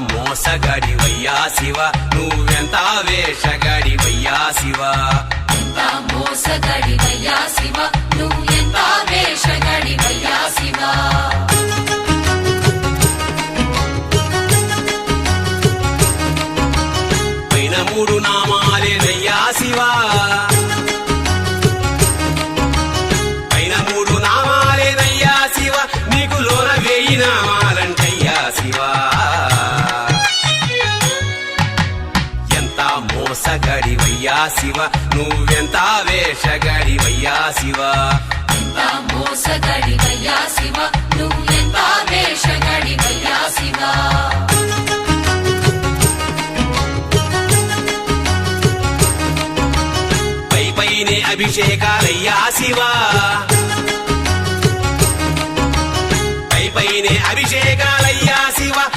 మోసగాడివయ్యా శివ నువ్వెంత వేషగాడివయ్యా శివ ఎంత మోసగాడివయ్యా శివ నువ్వెంత వేషగాడివయ్యా శివ పైన మూడు నామాలేనయ్యా శివ పైన మూడు నామాలేనయ్యా శివ నీకు లోన వేయి నామాలంటయ్యా శివ ఎంత మోసగాడివయ్యా శివ నువ్వెంత వేషగాడివయ్యా శివ ఎంత మోసగాడివయ్యా శివ నువ్వెంత వేషగాడివయ్యా శివ పైనే అభిషేకాలయ్యా శివ పైనే అభిషేకాలు